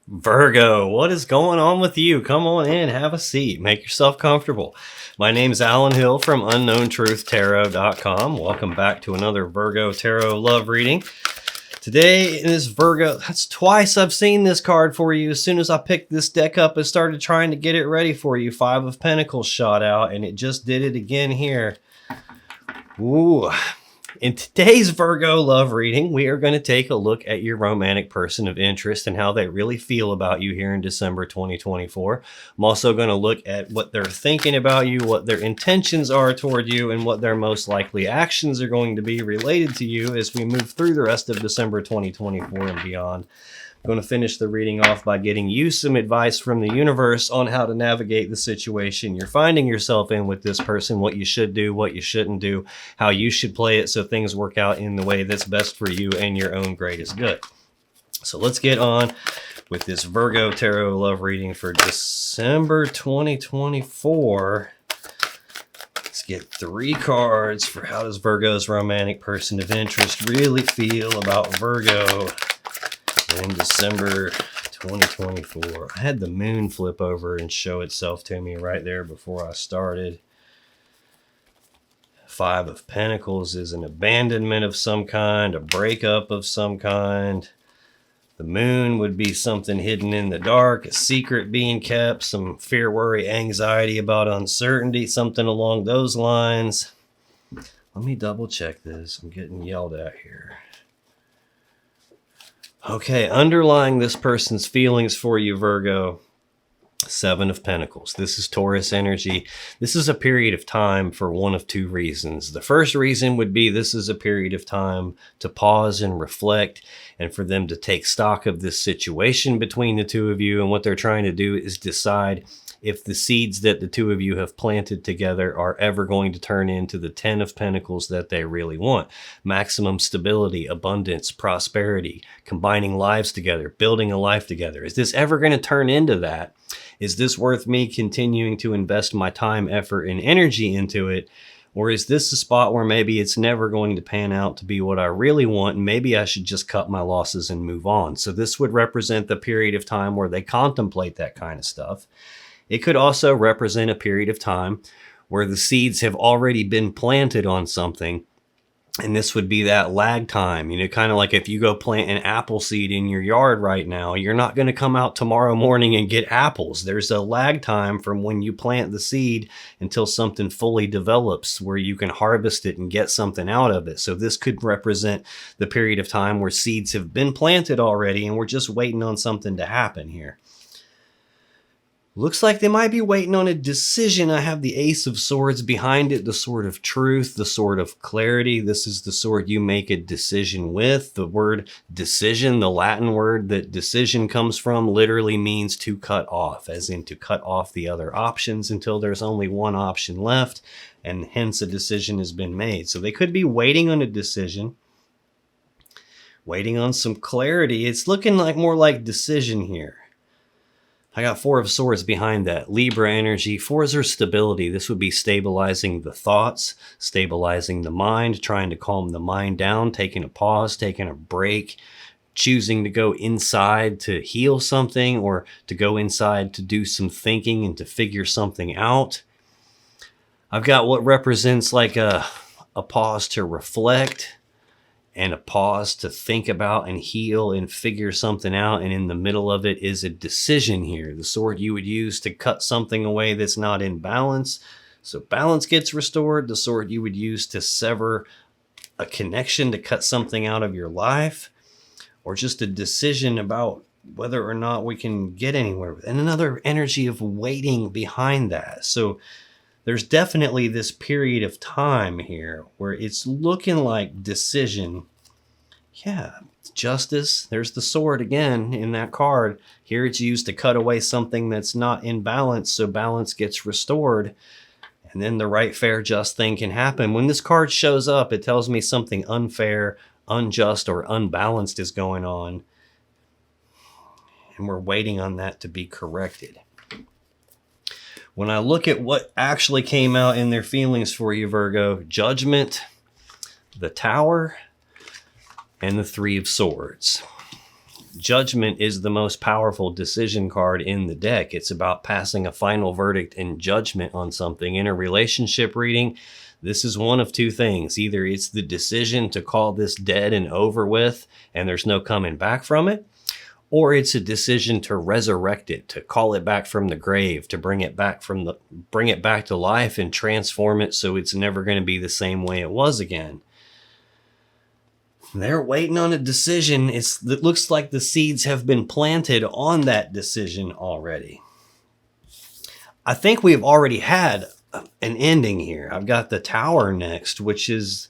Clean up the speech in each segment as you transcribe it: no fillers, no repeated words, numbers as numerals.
Virgo, what is going on with you? Come on in, have a seat, make yourself comfortable. My name's Alan Hill from UnknownTruthTarot.com. Welcome back to another Virgo Tarot love reading. Today is Virgo. That's twice I've seen this card for you. As soon as I picked this deck up and started trying to get it ready for you, Five of Pentacles shot out, and it just did it again here. Ooh. In today's Virgo love reading, we are going to take a look at your romantic person of interest and how they really feel about you here in December 2024. I'm also going to look at what they're thinking about you, what their intentions are toward you, and what their most likely actions are going to be related to you as we move through the rest of December 2024 and beyond. I'm going to finish the reading off by getting you some advice from the universe on how to navigate the situation you're finding yourself in with this person, what you should do, what you shouldn't do, how you should play it so things work out in the way that's best for you and your own greatest good. So let's get on with this Virgo Tarot love reading for December 2024. Let's get 3 cards for how does Virgo's romantic person of interest really feel about Virgo in December 2024. I had the moon flip over and show itself to me right there before I started. Five of Pentacles is an abandonment of some kind, a breakup of some kind. The moon would be something hidden in the dark, a secret being kept, some fear, worry, anxiety about uncertainty, something along those lines. Let me double check this. I'm getting yelled at here. Okay, underlying this person's feelings for you, Virgo, 7 of Pentacles. This is Taurus energy. This is a period of time for one of 2 reasons. The first reason would be this is a period of time to pause and reflect and for them to take stock of this situation between the two of you. And what they're trying to do is decide if the seeds that the two of you have planted together are ever going to turn into the 10 of Pentacles that they really want. Maximum stability, abundance, prosperity, combining lives together, building a life together. Is this ever going to turn into that? Is this worth me continuing to invest my time, effort, and energy into it? Or is this a spot where maybe it's never going to pan out to be what I really want, and maybe I should just cut my losses and move on? So this would represent the period of time where they contemplate that kind of stuff. It could also represent a period of time where the seeds have already been planted on something. And this would be that lag time, kind of like if you go plant an apple seed in your yard right now, you're not going to come out tomorrow morning and get apples. There's a lag time from when you plant the seed until something fully develops where you can harvest it and get something out of it. So this could represent the period of time where seeds have been planted already and we're just waiting on something to happen here. Looks like they might be waiting on a decision. I have the Ace of Swords behind it, the sword of truth, the sword of clarity. This is the sword you make a decision with. The word decision, the Latin word that decision comes from, literally means to cut off, as in to cut off the other options until there's only one option left, and hence a decision has been made. So they could be waiting on a decision, waiting on some clarity. It's looking like more like decision here. I got 4 of Swords behind that. Libra energy. 4s are stability. This would be stabilizing the thoughts, stabilizing the mind, trying to calm the mind down, taking a pause, taking a break, choosing to go inside to heal something or to go inside to do some thinking and to figure something out. I've got what represents like a pause to reflect and a pause to think about and heal and figure something out. And in the middle of it is a decision here. The sword you would use to cut something away that's not in balance. So balance gets restored. The sword you would use to sever a connection, to cut something out of your life, or just a decision about whether or not we can get anywhere. And another energy of waiting behind that. So there's definitely this period of time here where it's looking like decision. Yeah, justice. There's the sword again in that card. Here it's used to cut away something that's not in balance, so balance gets restored. And then the right, fair, just thing can happen. When this card shows up, it tells me something unfair, unjust, or unbalanced is going on. And we're waiting on that to be corrected. When I look at what actually came out in their feelings for you, Virgo, Judgment, the Tower, and the 3 of Swords. Judgment is the most powerful decision card in the deck. It's about passing a final verdict and judgment on something. In a relationship reading, this is one of two things. Either it's the decision to call this dead and over with, and there's no coming back from it, or it's a decision to resurrect it, to call it back from the grave, to bring it back to life and transform it so it's never going to be the same way it was again. They're waiting on a decision. It looks like the seeds have been planted on that decision already. I think we've already had an ending here. I've got the Tower next, which is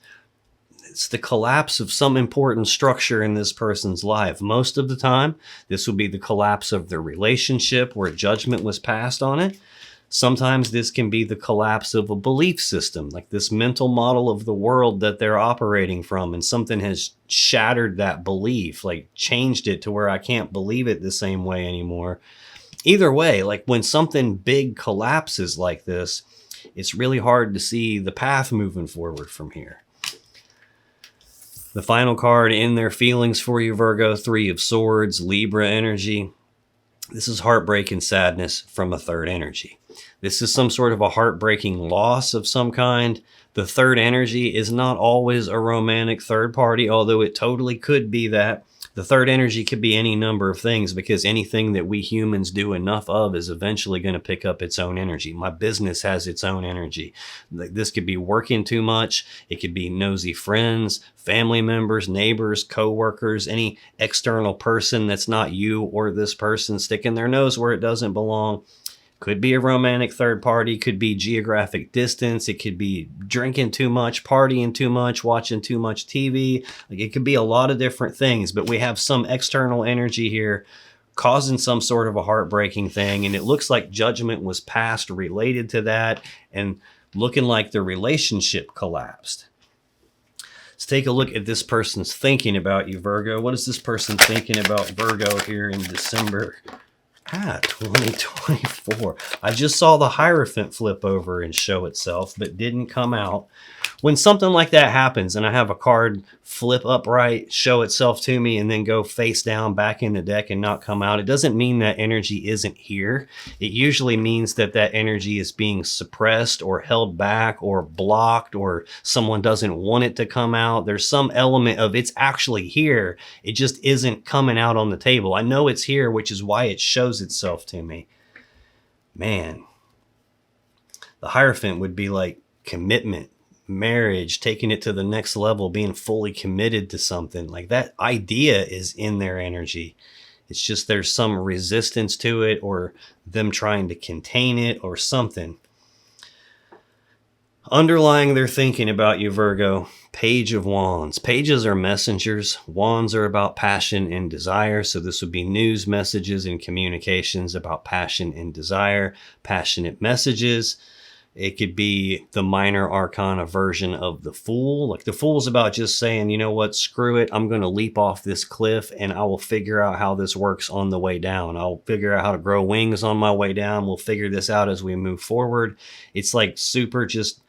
it's the collapse of some important structure in this person's life. Most of the time, this would be the collapse of their relationship where judgment was passed on it. Sometimes this can be the collapse of a belief system, like this mental model of the world that they're operating from, and something has shattered that belief, like changed it to where I can't believe it the same way anymore. Either way, like when something big collapses like this, it's really hard to see the path moving forward from here. The final card in their feelings for you, Virgo, 3 of Swords, Libra energy. This is heartbreak and sadness from a third energy. This is some sort of a heartbreaking loss of some kind. The third energy is not always a romantic third party, although it totally could be that. The third energy could be any number of things, because anything that we humans do enough of is eventually going to pick up its own energy. My business has its own energy. This could be working too much. It could be nosy friends, family members, neighbors, co-workers, any external person that's not you or this person sticking their nose where it doesn't belong. Could be a romantic third party, could be geographic distance, it could be drinking too much, partying too much, watching too much TV. Like, it could be a lot of different things, but we have some external energy here causing some sort of a heartbreaking thing, and it looks like judgment was passed related to that, and looking like the relationship collapsed. Let's take a look at this person's thinking about you, Virgo. What is this person thinking about Virgo here in December 2024. I just saw the Hierophant flip over and show itself, but didn't come out. When something like that happens and I have a card flip upright, show itself to me, and then go face down back in the deck and not come out, it doesn't mean that energy isn't here. It usually means that that energy is being suppressed or held back or blocked, or someone doesn't want it to come out. There's some element of it's actually here. It just isn't coming out on the table. I know it's here, which is why it shows itself to me. Man, the Hierophant would be like commitment, marriage, taking it to the next level, being fully committed to something. Like, that idea is in their energy. It's just there's some resistance to it, or them trying to contain it, or something. Underlying their thinking about you, Virgo, Page of Wands. Pages are messengers. Wands are about passion and desire. So this would be news, messages, and communications about passion and desire. Passionate messages. It could be the minor arcana version of the Fool. Like, the Fool's about just saying, you know what, screw it. I'm going to leap off this cliff and I will figure out how this works on the way down. I'll figure out how to grow wings on my way down. We'll figure this out as we move forward. It's like super just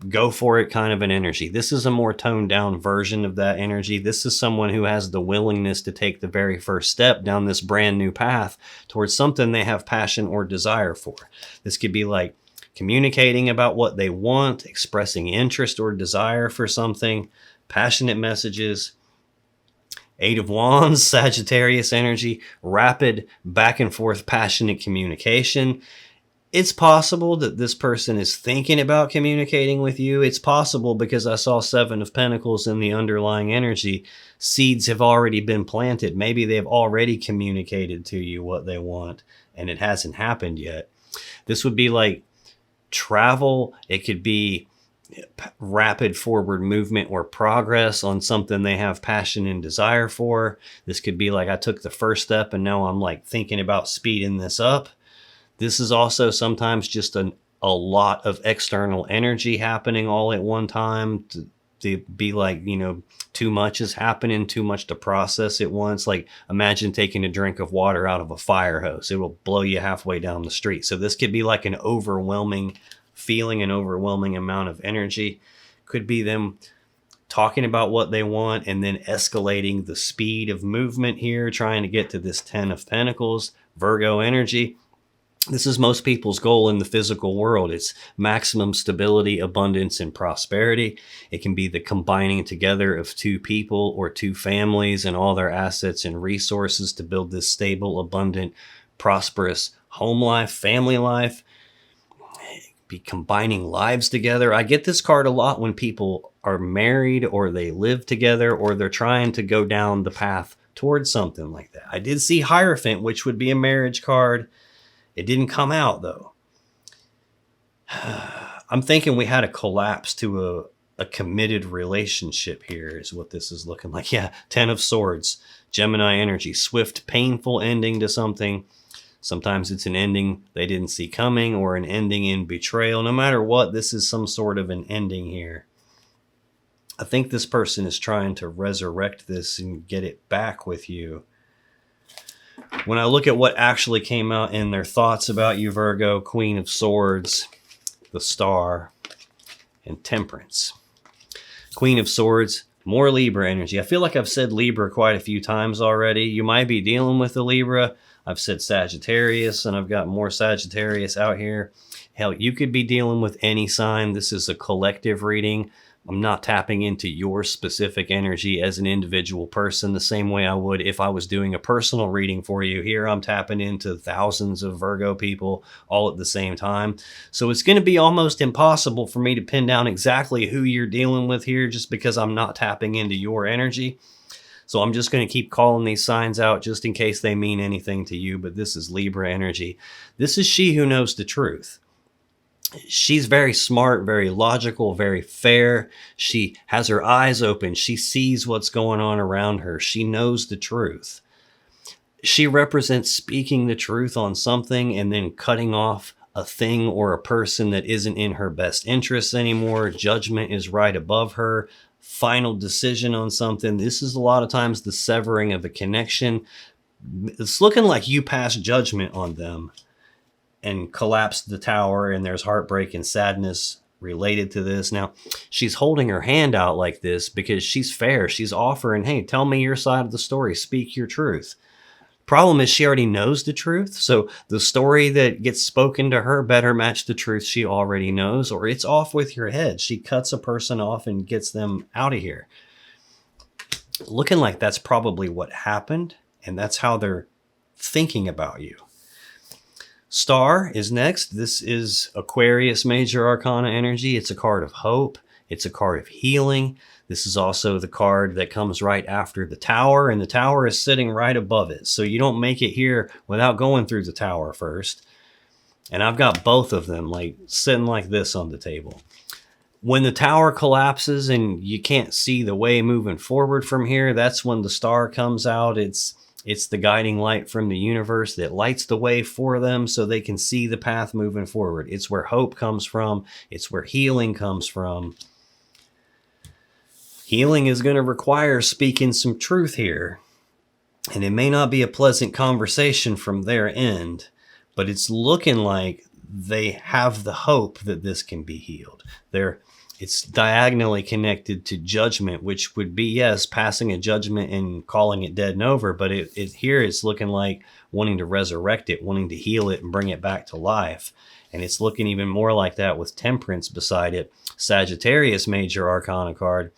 go for it kind of an energy. This is a more toned down version of that energy. This is someone who has the willingness to take the very first step down this brand new path towards something they have passion or desire for. This could be like communicating about what they want, expressing interest or desire for something, passionate messages. 8 of Wands, Sagittarius energy, rapid back and forth passionate communication. It's possible that this person is thinking about communicating with you. It's possible, because I saw 7 of Pentacles in the underlying energy. Seeds have already been planted. Maybe they've already communicated to you what they want, and it hasn't happened yet. This would be like travel. It could be rapid forward movement or progress on something they have passion and desire for. This could be like, I took the first step and now I'm like thinking about speeding this up. This is also sometimes just a lot of external energy happening all at one time, to be like, you know, too much is happening, too much to process at once. Like, imagine taking a drink of water out of a fire hose. It will blow you halfway down the street. So this could be like an overwhelming feeling, an overwhelming amount of energy. Could be them talking about what they want and then escalating the speed of movement here, trying to get to this 10 of Pentacles, Virgo energy. This is most people's goal in the physical world. It's maximum stability, abundance, and prosperity. It can be the combining together of two people or two families and all their assets and resources to build this stable, abundant, prosperous home life, family life. Be combining lives together. I get this card a lot when people are married or they live together or they're trying to go down the path towards something like that. I did see Hierophant, which would be a marriage card. It didn't come out though. I'm thinking we had a collapse to a committed relationship here is what this is looking like. Yeah, 10 of Swords, Gemini energy, swift, painful ending to something. Sometimes it's an ending they didn't see coming or an ending in betrayal. No matter what, this is some sort of an ending here. I think this person is trying to resurrect this and get it back with you. When I look at what actually came out in their thoughts about you, Virgo, Queen of Swords, the Star, and Temperance. Queen of Swords, more Libra energy. I feel like I've said Libra quite a few times already. You might be dealing with a Libra. I've said Sagittarius, and I've got more Sagittarius out here. Hell, you could be dealing with any sign. This is a collective reading. I'm not tapping into your specific energy as an individual person the same way I would if I was doing a personal reading for you. Here I'm tapping into thousands of Virgo people all at the same time. So it's going to be almost impossible for me to pin down exactly who you're dealing with here just because I'm not tapping into your energy. So I'm just going to keep calling these signs out just in case they mean anything to you. But this is Libra energy. This is she who knows the truth. She's very smart, very logical, very fair. She has her eyes open. She sees what's going on around her. She knows the truth. She represents speaking the truth on something and then cutting off a thing or a person that isn't in her best interest anymore. Judgment is right above her. Final decision on something. This is a lot of times the severing of a connection. It's looking like you passed judgment on them and collapsed the tower, and there's heartbreak and sadness related to this. Now, she's holding her hand out like this because she's fair. She's offering, hey, tell me your side of the story. Speak your truth. Problem is she already knows the truth. So the story that gets spoken to her better match the truth she already knows, or it's off with your head. She cuts a person off and gets them out of here. Looking like that's probably what happened, and that's how they're thinking about you. Star is next. This is Aquarius Major Arcana energy. It's a card of hope. It's a card of healing. This is also the card that comes right after the Tower, and the Tower is sitting right above it. So you don't make it here without going through the Tower first. And I've got both of them like sitting like this on the table. When the Tower collapses and you can't see the way moving forward from here, that's when the Star comes out. It's the guiding light from the universe that lights the way for them so they can see the path moving forward. It's where hope comes from. It's where healing comes from. Healing is going to require speaking some truth here. And it may not be a pleasant conversation from their end, but it's looking like they have the hope that this can be healed. It's diagonally connected to judgment, which would be, yes, passing a judgment and calling it dead and over. But here it's looking like wanting to resurrect it, wanting to heal it and bring it back to life. And it's looking even more like that with Temperance beside it. Sagittarius Major Arcana card.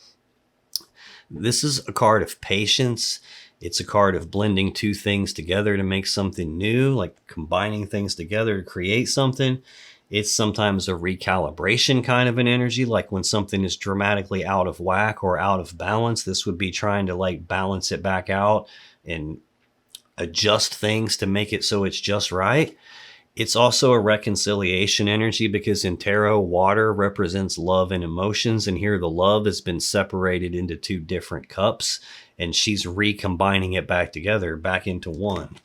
This is a card of patience. It's a card of blending two things together to make something new, like combining things together to create something. It's sometimes a recalibration kind of an energy, like when something is dramatically out of whack or out of balance. This would be trying to like balance it back out and adjust things to make it so it's just right. It's also a reconciliation energy because in tarot, water represents love and emotions. And here the love has been separated into two different cups, and she's recombining it back together, back into one,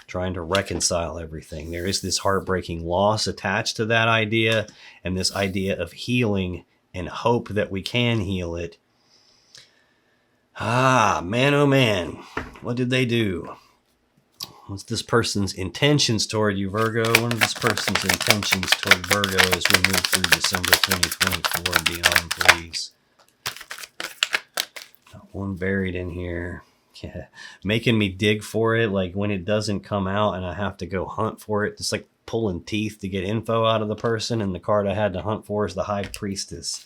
trying to reconcile everything. There is this heartbreaking loss attached to that idea, and this idea of healing and hope that we can heal it. Ah, man, oh man, what did they do? What's this person's intentions toward you, Virgo? One of this person's intentions toward Virgo as we move through December 2024 and beyond, please. one buried in here. Yeah, making me dig for it, like when it doesn't come out and I have to go hunt for it. It's like pulling teeth to get info out of the person, and the card I had to hunt for is the High Priestess.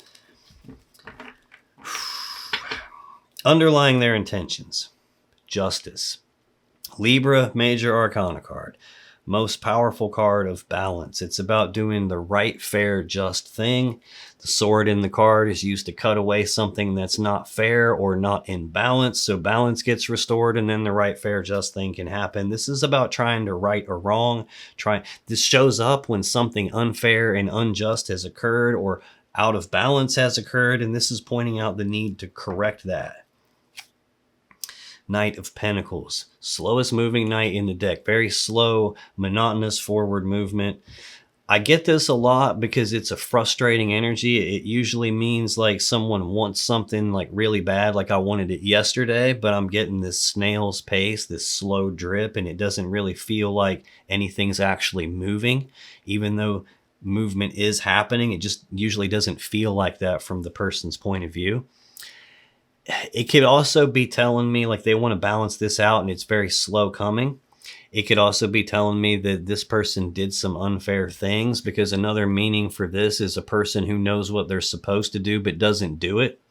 Underlying their intentions, justice. Libra, major arcana card. Most powerful card of balance. It's about doing the right, fair, just thing. The sword in the card is used to cut away something that's not fair or not in balance, so balance gets restored, and then the right, fair, just thing can happen. This is about trying to right a wrong. This shows up when something unfair and unjust has occurred or out of balance has occurred, and this is pointing out the need to correct that. Knight of Pentacles, slowest moving knight in the deck. Very slow, monotonous forward movement. I get this a lot because it's a frustrating energy. It usually means like someone wants something like really bad, like I wanted it yesterday, but I'm getting this snail's pace, this slow drip, and it doesn't really feel like anything's actually moving. Even though movement is happening, it just usually doesn't feel like that from the person's point of view. It could also be telling me like they want to balance this out and it's very slow coming. It could also be telling me that this person did some unfair things, because another meaning for this is a person who knows what they're supposed to do but doesn't do it,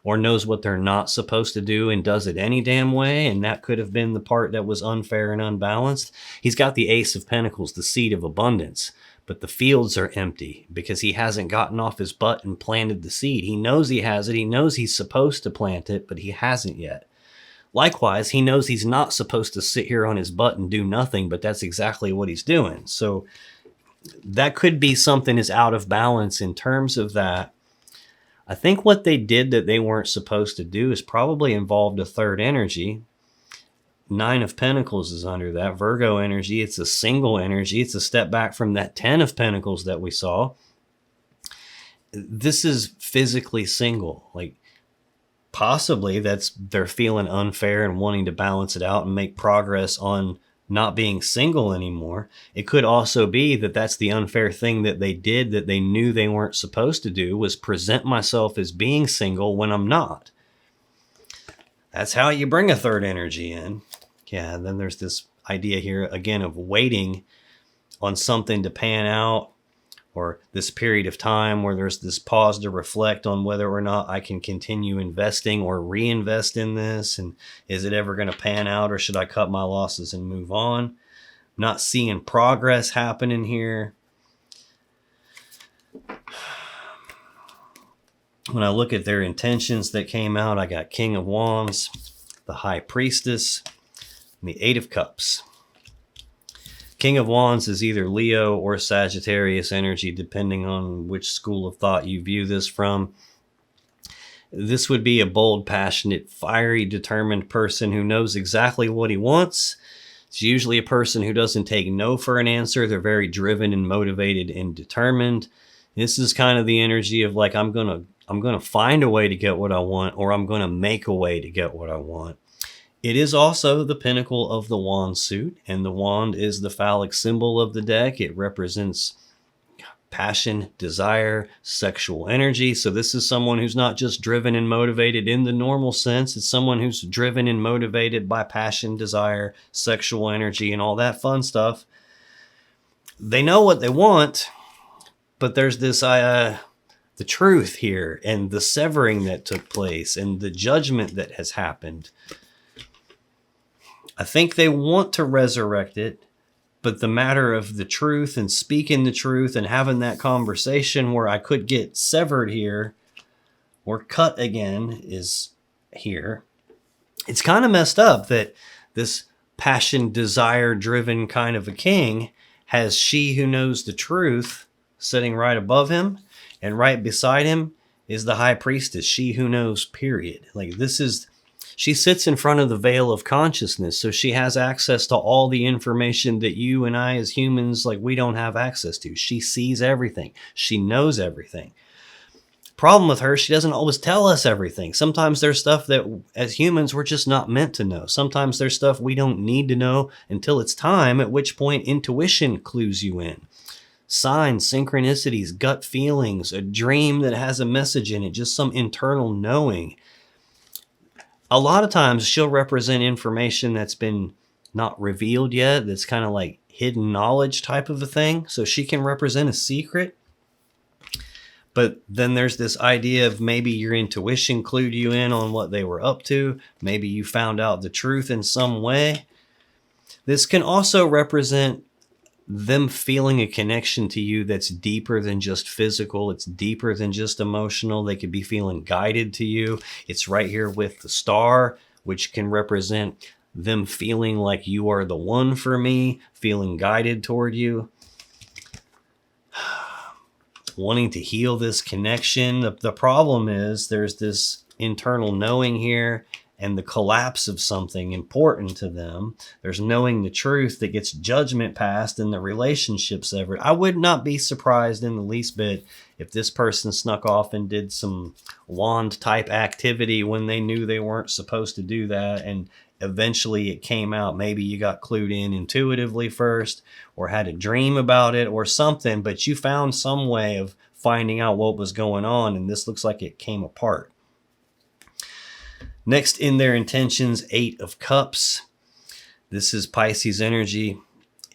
or knows what they're not supposed to do and does it any damn way, and that could have been the part that was unfair and unbalanced. He's got the Ace of Pentacles, the seed of abundance, but the fields are empty because he hasn't gotten off his butt and planted the seed. He knows he has it. He knows he's supposed to plant it, but he hasn't yet. Likewise, he knows he's not supposed to sit here on his butt and do nothing, but that's exactly what he's doing. So that could be something is out of balance in terms of that. I think what they did that they weren't supposed to do is probably involved a third energy. Nine of Pentacles is under that. Virgo energy, it's a single energy. It's a step back from that 10 of Pentacles that we saw. This is physically single. Like possibly they're feeling unfair and wanting to balance it out and make progress on not being single anymore. It could also be that that's the unfair thing that they did that they knew they weren't supposed to do, was present myself as being single when I'm not. That's how you bring a third energy in. Yeah, and then there's this idea here, again, of waiting on something to pan out, or this period of time where there's this pause to reflect on whether or not I can continue investing or reinvest in this, and is it ever going to pan out, or should I cut my losses and move on? Not seeing progress happening here. When I look at their intentions that came out, I got King of Wands, the High Priestess, and the Eight of Cups. King of Wands is either Leo or Sagittarius energy, depending on which school of thought you view this from. This would be a bold, passionate, fiery, determined person who knows exactly what he wants. It's usually a person who doesn't take no for an answer. They're very driven and motivated and determined. This is kind of the energy of like, I'm gonna find a way to get what I want, or I'm gonna make a way to get what I want. It is also the pinnacle of the wand suit, and the wand is the phallic symbol of the deck. It represents passion, desire, sexual energy. So this is someone who's not just driven and motivated in the normal sense. It's someone who's driven and motivated by passion, desire, sexual energy, and all that fun stuff. They know what they want, but there's this the truth here, and the severing that took place, and the judgment that has happened. I think they want to resurrect it, but the matter of the truth and speaking the truth and having that conversation where I could get severed here or cut again is here. It's kind of messed up that this passion, desire driven kind of a king has she who knows the truth sitting right above him, and right beside him is the High Priestess, she who knows, period. Like she sits in front of the veil of consciousness, so she has access to all the information that you and I as humans, like, we don't have access to. She sees everything. She knows everything. Problem with her, she doesn't always tell us everything. Sometimes there's stuff that as humans we're just not meant to know. Sometimes there's stuff we don't need to know until it's time, at which point intuition clues you in. Signs, synchronicities, gut feelings, a dream that has a message in it, just some internal knowing. a lot of times she'll represent information that's been not revealed yet. That's kind of like hidden knowledge type of a thing. So she can represent a secret. But then there's this idea of maybe your intuition clued you in on what they were up to. Maybe you found out the truth in some way. This can also represent them feeling a connection to you that's deeper than just physical. It's deeper than just emotional. They could be feeling guided to you. It's right here with the star, which can represent them feeling like you are the one for me, feeling guided toward you, wanting to heal this connection. The problem is there's this internal knowing here and the collapse of something important to them. There's knowing the truth that gets judgment passed and the relationship's severed. I would not be surprised in the least bit if this person snuck off and did some wand type activity when they knew they weren't supposed to do that, and eventually it came out. Maybe you got clued in intuitively first, or had a dream about it or something, but you found some way of finding out what was going on, and this looks like it came apart. Next in their intentions, 8 of Cups. This is Pisces energy.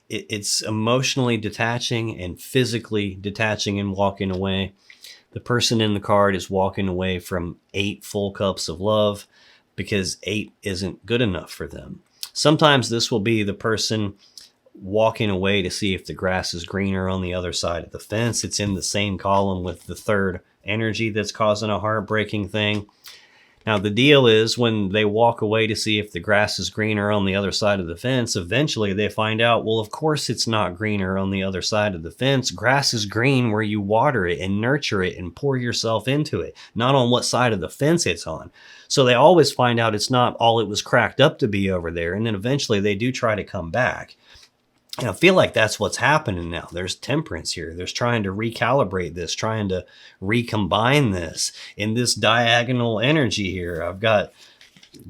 It's emotionally detaching and physically detaching and walking away. The person in the card is walking away from 8 full cups of love because 8 isn't good enough for them. Sometimes this will be the person walking away to see if the grass is greener on the other side of the fence. It's in the same column with the 3rd energy that's causing a heartbreaking thing. Now, the deal is when they walk away to see if the grass is greener on the other side of the fence, eventually they find out, well, of course it's not greener on the other side of the fence. Grass is green where you water it and nurture it and pour yourself into it, not on what side of the fence it's on. So they always find out it's not all it was cracked up to be over there. And then eventually they do try to come back. And I feel like that's what's happening now. There's temperance here. There's trying to recalibrate this, trying to recombine this. In this diagonal energy here, I've got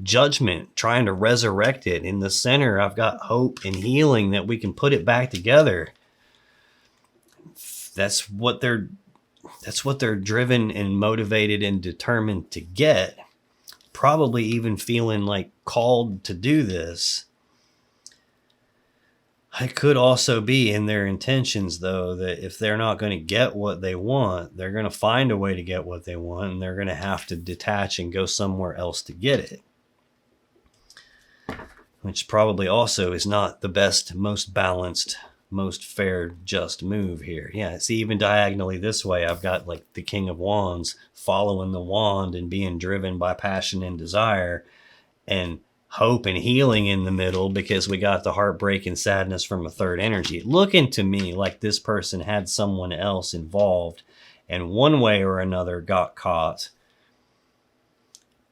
judgment, trying to resurrect it. In the center, I've got hope and healing that we can put it back together. That's what they're driven and motivated and determined to get. Probably even feeling like called to do this. It could also be in their intentions, though, that if they're not going to get what they want, they're going to find a way to get what they want, and they're going to have to detach and go somewhere else to get it. Which probably also is not the best, most balanced, most fair, just move here. Yeah, see, even diagonally this way, I've got like the King of Wands following the wand and being driven by passion and desire, and hope and healing in the middle because we got the heartbreak and sadness from a 3rd energy. Looking to me like this person had someone else involved and one way or another got caught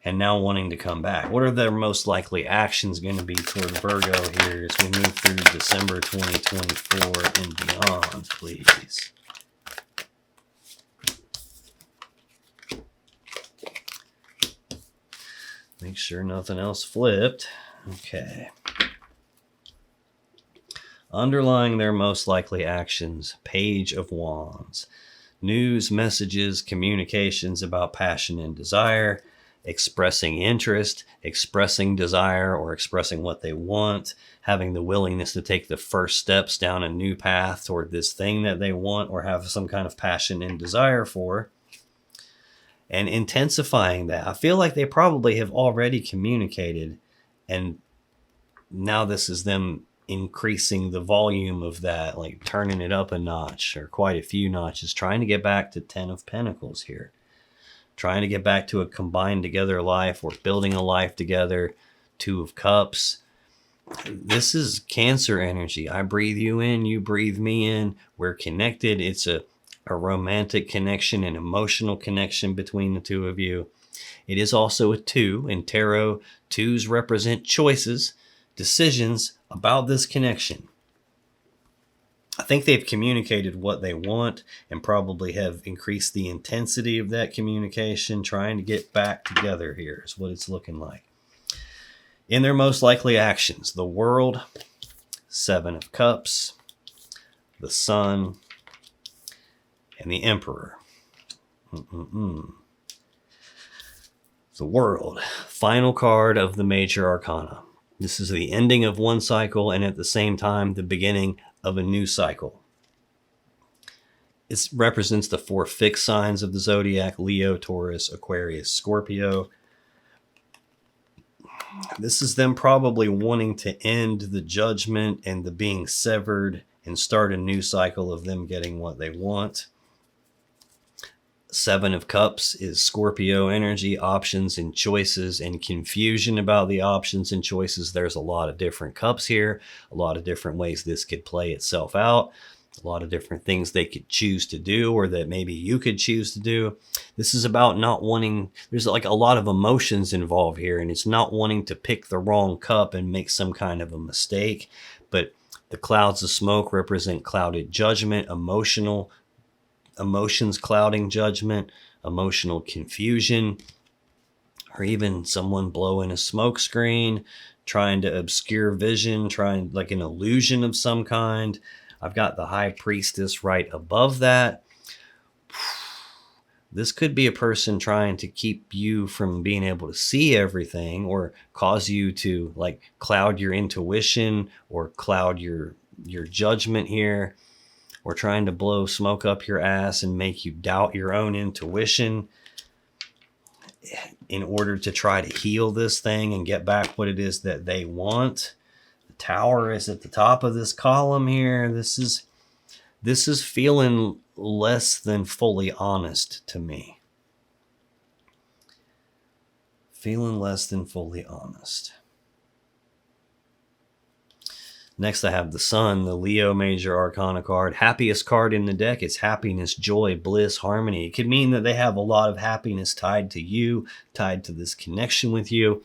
and now wanting to come back. What are their most likely actions going to be toward Virgo here as we move through December 2024 and beyond, please? Make sure nothing else flipped. Okay. Underlying their most likely actions, Page of Wands. News, messages, communications about passion and desire, expressing interest, expressing desire, or expressing what they want, having the willingness to take the first steps down a new path toward this thing that they want or have some kind of passion and desire for. And intensifying that. I feel like they probably have already communicated, and now this is them increasing the volume of that, like turning it up a notch or quite a few notches, trying to get back to 10 of Pentacles here, trying to get back to a combined together life or building a life together. 2 of Cups. This is Cancer energy. I breathe you in, you breathe me in. We're connected. It's a romantic connection, an emotional connection between the 2 of you. It is also a 2. In tarot, 2s represent choices, decisions about this connection. I think they've communicated what they want and probably have increased the intensity of that communication, trying to get back together here is what it's looking like. In their most likely actions, the World, 7 of Cups, the Sun, and the Emperor. The World, final card of the major arcana. This is the ending of one cycle and at the same time the beginning of a new cycle. It represents the 4 fixed signs of the zodiac: Leo, Taurus, Aquarius, Scorpio. This is them probably wanting to end the judgment and the being severed and start a new cycle of them getting what they want. 7 of Cups is Scorpio energy, options and choices and confusion about the options and choices. There's a lot of different cups here, a lot of different ways this could play itself out, a lot of different things they could choose to do or that maybe you could choose to do. This is about not wanting, there's like a lot of emotions involved here, and it's not wanting to pick the wrong cup and make some kind of a mistake. But the clouds of smoke represent clouded judgment, emotions clouding judgment, emotional confusion, or even someone blowing a smoke screen, trying to obscure vision, trying like an illusion of some kind. I've got the High Priestess right above that. This could be a person trying to keep you from being able to see everything, or cause you to like cloud your intuition or cloud your judgment here, or trying to blow smoke up your ass and make you doubt your own intuition in order to try to heal this thing and get back what it is that they want. The Tower is at the top of this column here. This is feeling less than fully honest to me. Feeling less than fully honest. Next, I have the Sun, the Leo major arcana card. Happiest card in the deck is happiness, joy, bliss, harmony. It could mean that they have a lot of happiness tied to you, tied to this connection with you.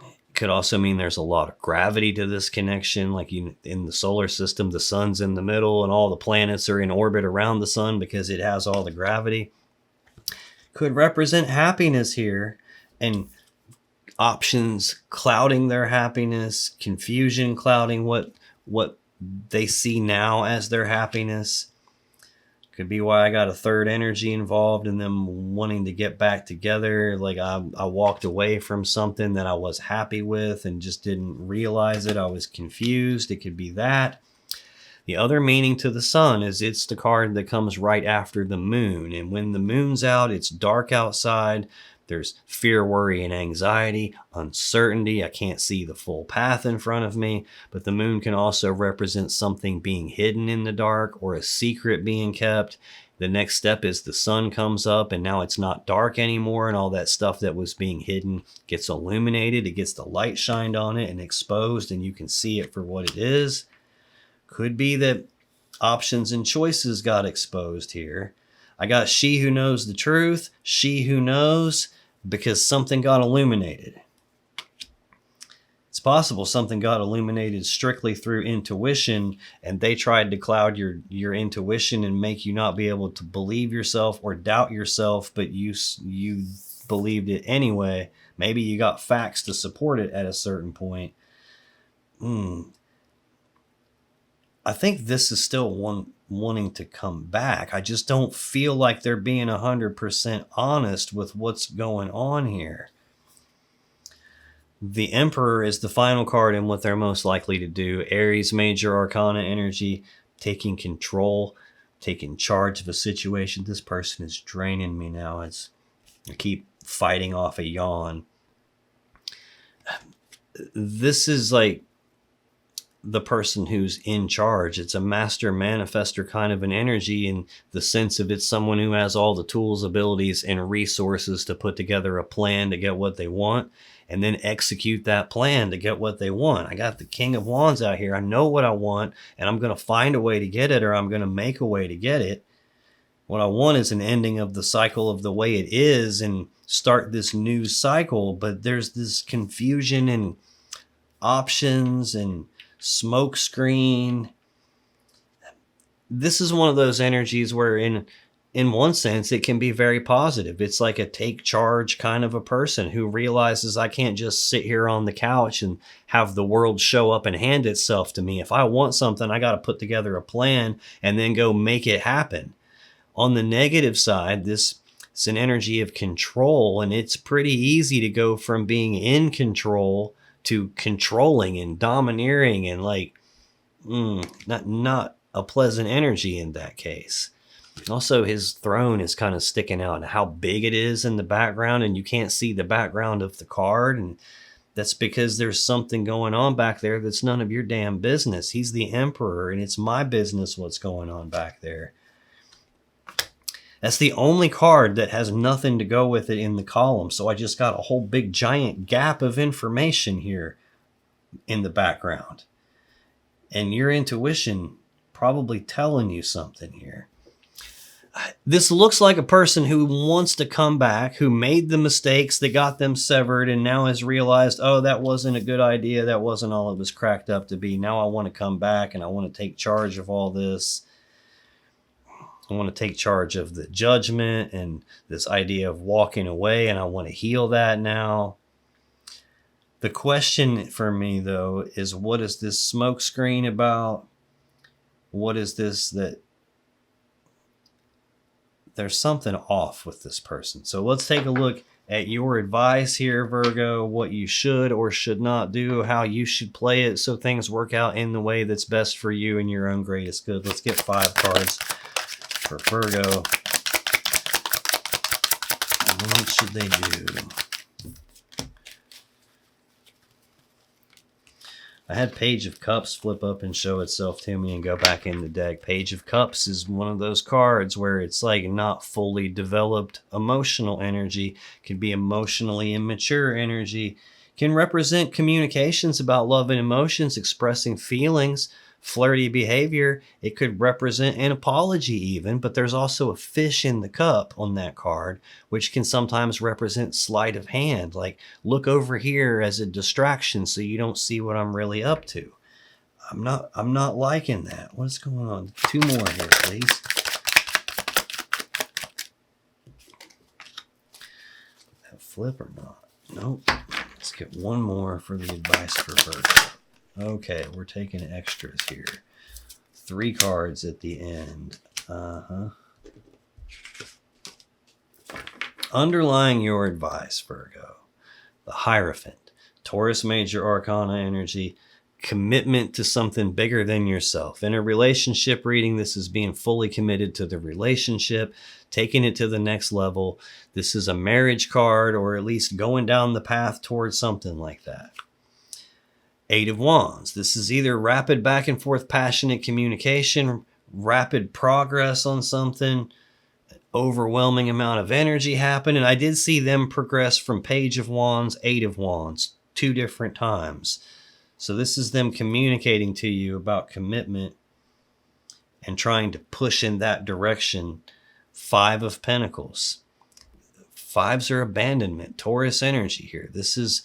It could also mean there's a lot of gravity to this connection. Like in the solar system, the sun's in the middle and all the planets are in orbit around the sun because it has all the gravity. Could represent happiness here, and options clouding their happiness, confusion clouding what they see now as their happiness. Could be why I got a third energy involved in them wanting to get back together. Like I walked away from something that I was happy with and just didn't realize it. I was confused. It could be that. The other meaning to the Sun is it's the card that comes right after the moon. And when the moon's out, it's dark outside. There's fear, worry, and anxiety, uncertainty. I can't see the full path in front of me. But the moon can also represent something being hidden in the dark or a secret being kept. The next step is the sun comes up and now it's not dark anymore, and all that stuff that was being hidden gets illuminated. It gets the light shined on it and exposed, and you can see it for what it is. Could be that options and choices got exposed here. I got she who knows the truth, she who knows, because something got illuminated. It's possible something got illuminated strictly through intuition, and they tried to cloud your intuition and make you not be able to believe yourself or doubt yourself, but you believed it anyway. Maybe you got facts to support it at a certain point. I think this is still wanting to come back. I just don't feel like they're being 100% honest with what's going on here. The Emperor is the final card and what they're most likely to do. Aries major arcana energy, taking control, taking charge of a situation. This person is draining me now. I keep fighting off a yawn. This is like the person who's in charge. It's a master manifester kind of an energy, in the sense of it's someone who has all the tools, abilities, and resources to put together a plan to get what they want and then execute that plan to get what they want. I got the King of Wands out here. I know what I want, and I'm going to find a way to get it, or I'm going to make a way to get it. What I want is an ending of the cycle of the way it is and start this new cycle, but there's this confusion and options and smoke screen. This is one of those energies where in one sense it can be very positive. It's like a take charge kind of a person who realizes I can't just sit here on the couch and have the world show up and hand itself to me. If I want something, I got to put together a plan and then go make it happen. On the negative side, this It's an energy of control, and it's pretty easy to go from being in control to controlling and domineering, and like not a pleasant energy in that case. Also, his throne is kind of sticking out, and how big it is in the background, and you can't see the background of the card, and that's because there's something going on back there that's none of your damn business. He's the emperor, and it's my business what's going on back there. That's the only card that has nothing to go with it in the column, so I just got a whole big giant gap of information here in the background. And your intuition probably telling you something here. This looks like a person who wants to come back, who made the mistakes that got them severed, and now has realized, oh, that wasn't a good idea. That wasn't all it was cracked up to be. Now I want to come back, and I want to take charge of all this. I want to take charge of the judgment and this idea of walking away, and I want to heal that now. The question for me, though, is what is this smoke screen about? What is this that... There's something off with this person. So let's take a look at your advice here, Virgo, what you should or should not do, how you should play it so things work out in the way that's best for you and your own greatest good. Let's get 5 cards for Virgo. What should they do? I had Page of Cups flip up and show itself to me and go back in the deck. Page of Cups is one of those cards where it's like not fully developed emotional energy. Can be emotionally immature energy. Can represent communications about love and emotions, expressing feelings, flirty behavior. It could represent an apology even, but there's also a fish in the cup on that card, which can sometimes represent sleight of hand, like look over here as a distraction so you don't see what I'm really up to. I'm not liking that. What's going on? 2 more here, please. That flip or not? Nope. Let's get 1 more for the advice for Virgo. Okay, we're taking extras here. 3 cards at the end. Underlying your advice, Virgo. The Hierophant. Taurus Major Arcana energy. Commitment to something bigger than yourself. In a relationship reading, this is being fully committed to the relationship, taking it to the next level. This is a marriage card, or at least going down the path towards something like that. 8 of Wands. This is either rapid back and forth passionate communication, rapid progress on something, overwhelming amount of energy happen. And I did see them progress from Page of Wands, 8 of Wands, 2 different times. So this is them communicating to you about commitment and trying to push in that direction. 5 of Pentacles. 5s are abandonment, Taurus energy here. This is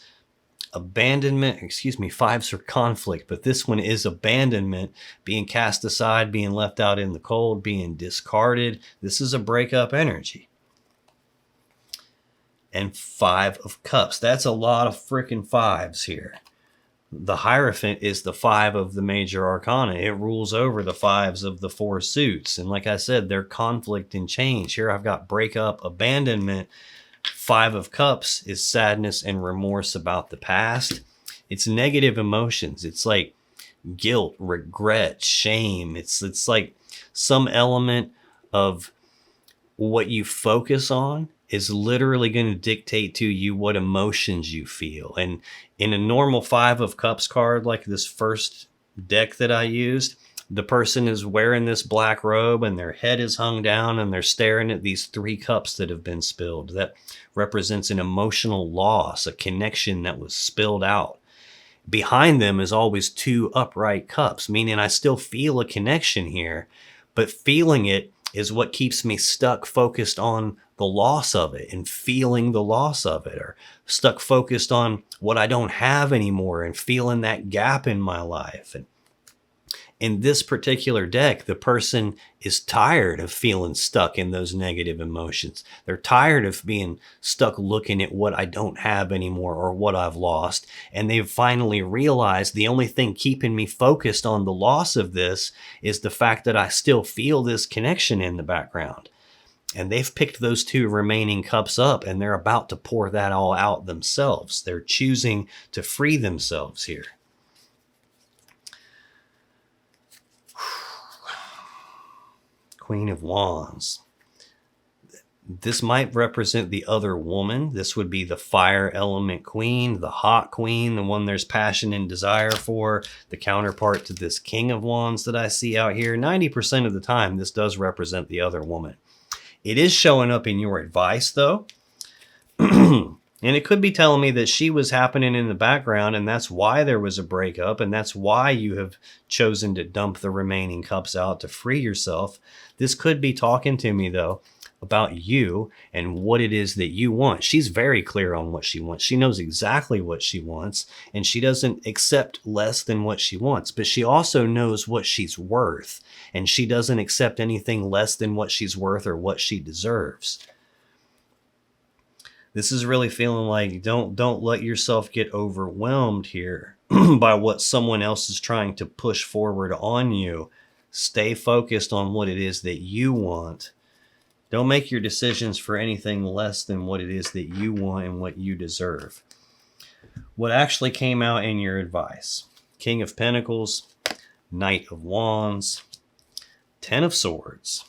abandonment, 5s are conflict, but this one is abandonment, being cast aside, being left out in the cold, being discarded. This is a breakup energy. And 5 of Cups. That's a lot of freaking 5s here. The Hierophant is the 5 of the major arcana. It rules over the 5s of the 4 suits. And like I said, they're conflict and change. Here I've got breakup, abandonment. 5 of Cups is sadness and remorse about the past. It's negative emotions. It's like guilt, regret, shame. It's like some element of what you focus on is literally going to dictate to you what emotions you feel. And in a normal 5 of Cups card, like this first deck that I used, the person is wearing this black robe and their head is hung down and they're staring at these 3 cups that have been spilled. That represents an emotional loss, a connection that was spilled out. Behind them is always 2 upright cups, meaning I still feel a connection here, but feeling it is what keeps me stuck, focused on the loss of it and feeling the loss of it, or stuck focused on what I don't have anymore and feeling that gap in my life. And in this particular deck, the person is tired of feeling stuck in those negative emotions. They're tired of being stuck looking at what I don't have anymore or what I've lost. And they've finally realized the only thing keeping me focused on the loss of this is the fact that I still feel this connection in the background. And they've picked those 2 remaining cups up, and they're about to pour that all out themselves. They're choosing to free themselves here. Queen of Wands. This might represent the other woman. This would be the fire element queen, the hot queen, the one there's passion and desire for, the counterpart to this King of Wands that I see out here. 90% of the time, this does represent the other woman. It is showing up in your advice, though. And it could be telling me that she was happening in the background, and that's why there was a breakup, and that's why you have chosen to dump the remaining cups out to free yourself. This could be talking to me, though, about you and what it is that you want. She's very clear on what she wants. She knows exactly what she wants, and she doesn't accept less than what she wants, but she also knows what she's worth, and she doesn't accept anything less than what she's worth or what she deserves. This is really feeling like don't let yourself get overwhelmed here by what someone else is trying to push forward on you. Stay focused on what it is that you want. Don't make your decisions for anything less than what it is that you want and what you deserve. What actually came out in your advice? King of Pentacles, Knight of Wands, Ten of Swords,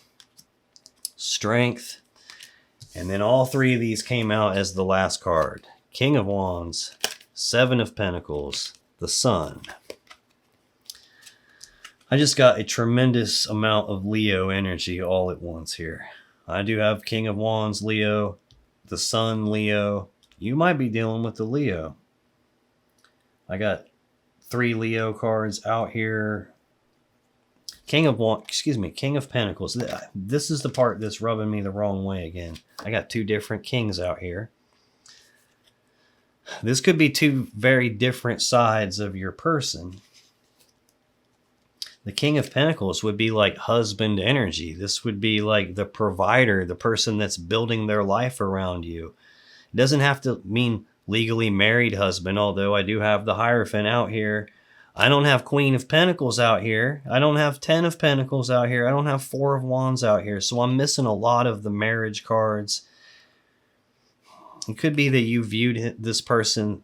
Strength, and then all 3 of these came out as the last card. King of Wands, Seven of Pentacles, the Sun. I just got a tremendous amount of Leo energy all at once here. I do have King of Wands, Leo, the Sun, Leo. You might be dealing with the Leo. I got 3 Leo cards out here. King of Pentacles. This is the part that's rubbing me the wrong way again. I got 2 different kings out here. This could be 2 very different sides of your person. The King of Pentacles would be like husband energy. This would be like the provider, the person that's building their life around you. It doesn't have to mean legally married husband, although I do have the Hierophant out here. I don't have Queen of Pentacles out here. I don't have 10 of Pentacles out here. I don't have 4 of Wands out here. So I'm missing a lot of the marriage cards. It could be that you viewed this person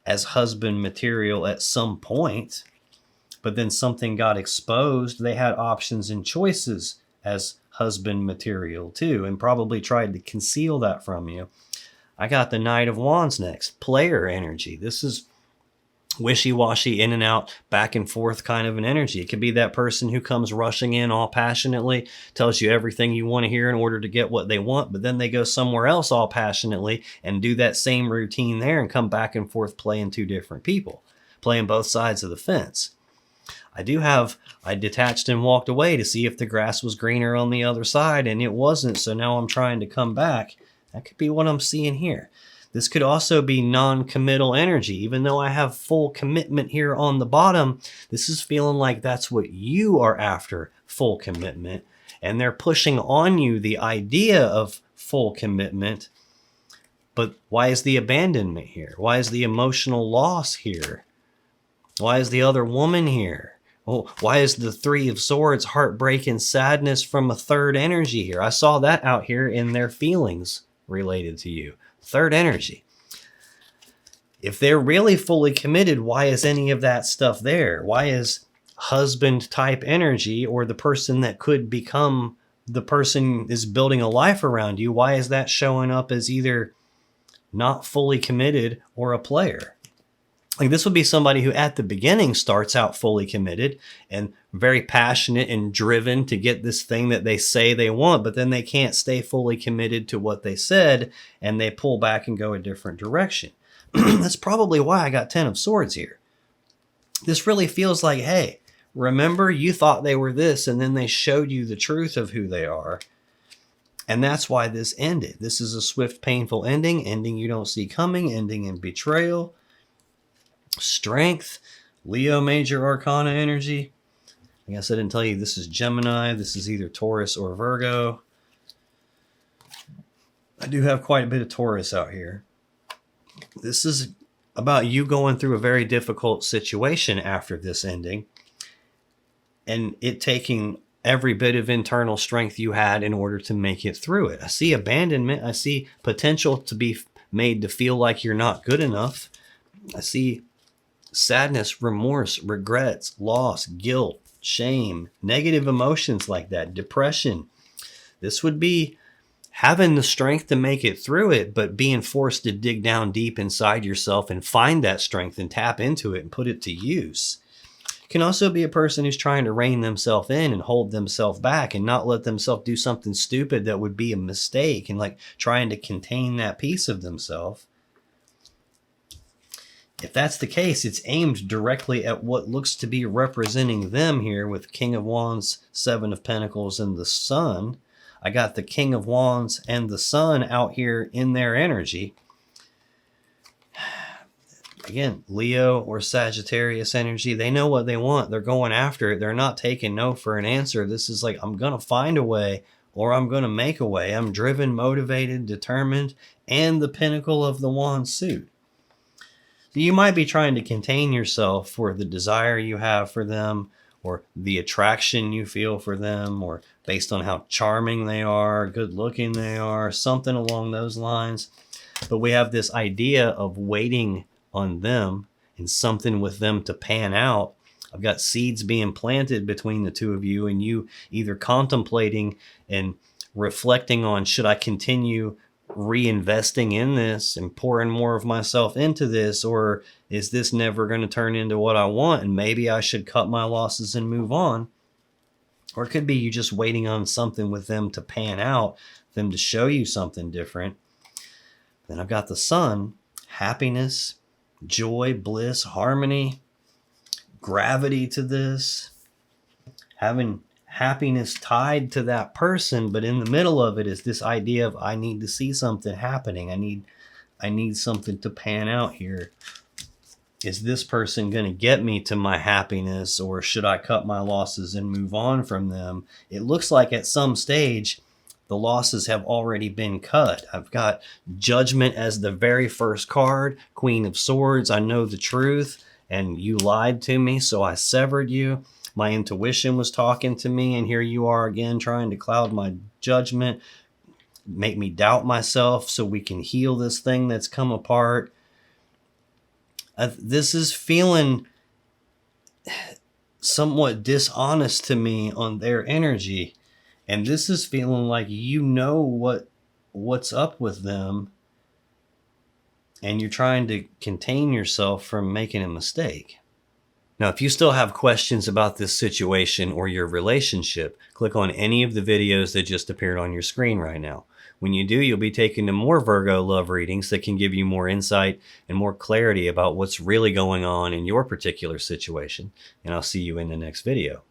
as husband material at some point, but then something got exposed. They had options and choices as husband material too, and probably tried to conceal that from you. I got the Knight of Wands next. Player energy. This is wishy-washy, in and out, back and forth kind of an energy. It could be that person who comes rushing in all passionately, tells you everything you want to hear in order to get what they want, but then they go somewhere else all passionately and do that same routine there and come back and forth playing 2 different people, playing both sides of the fence. I detached and walked away to see if the grass was greener on the other side, and it wasn't, so now I'm trying to come back. That could be what I'm seeing here. This could also be non-committal energy. Even though I have full commitment here on the bottom, this is feeling like that's what you are after, full commitment. And they're pushing on you the idea of full commitment. But why is the abandonment here? Why is the emotional loss here? Why is the other woman here? Oh, why is the 3 of Swords, heartbreak and sadness from a third energy here? I saw that out here in their feelings related to you. Third energy. If they're really fully committed, why is any of that stuff there? Why is husband type energy, or the person that could become the person is building a life around you, why is that showing up as either not fully committed or a player? Like, this would be somebody who at the beginning starts out fully committed and very passionate and driven to get this thing that they say they want, but then they can't stay fully committed to what they said and they pull back and go a different direction. That's probably why I got 10 of Swords here. This really feels like, hey, remember you thought they were this, and then they showed you the truth of who they are. And that's why this ended. This is a swift, painful ending you don't see coming, ending in betrayal. Strength, Leo major arcana energy. I guess I didn't tell you this is Gemini. This is either Taurus or Virgo. I do have quite a bit of Taurus out here. This is about you going through a very difficult situation after this ending, and it taking every bit of internal strength you had in order to make it through it. I see abandonment. I see potential to be made to feel like you're not good enough. I see sadness, remorse, regrets, loss, guilt, shame, negative emotions like that, depression. This would be having the strength to make it through it, but being forced to dig down deep inside yourself and find that strength and tap into it and put it to use. Can also be a person who's trying to rein themselves in and hold themselves back and not let themselves do something stupid that would be a mistake, and like trying to contain that piece of themselves. If that's the case, it's aimed directly at what looks to be representing them here with King of Wands, Seven of Pentacles, and the Sun. I got the King of Wands and the Sun out here in their energy. Again, Leo or Sagittarius energy, they know what they want. They're going after it. They're not taking no for an answer. This is like, I'm going to find a way, or I'm going to make a way. I'm driven, motivated, determined, and the Pinnacle of the Wand suit. So you might be trying to contain yourself for the desire you have for them, or the attraction you feel for them, or based on how charming they are, good looking they are, something along those lines. But we have this idea of waiting on them and something with them to pan out. I've got seeds being planted between the two of you, and you either contemplating and reflecting on, should I continue reinvesting in this and pouring more of myself into this, or is this never going to turn into what I want and maybe I should cut my losses and move on? Or it could be you just waiting on something with them to pan out, them to show you something different. Then I've got the Sun, happiness, joy, bliss, harmony, gravity to this, having happiness tied to that person, but in the middle of it is this idea of, I need to see something happening. I need something to pan out here. Is this person going to get me to my happiness, or should I cut my losses and move on from them? It looks like at some stage the losses have already been cut. I've got Judgment as the very first card, Queen of Swords. I know the truth and you lied to me, so I severed you. My intuition was talking to me, and here you are again trying to cloud my judgment, make me doubt myself so we can heal this thing that's come apart. This is feeling somewhat dishonest to me on their energy. And this is feeling like you know what's up with them, and you're trying to contain yourself from making a mistake. Now, if you still have questions about this situation or your relationship, click on any of the videos that just appeared on your screen right now. When you do, you'll be taken to more Virgo love readings that can give you more insight and more clarity about what's really going on in your particular situation. And I'll see you in the next video.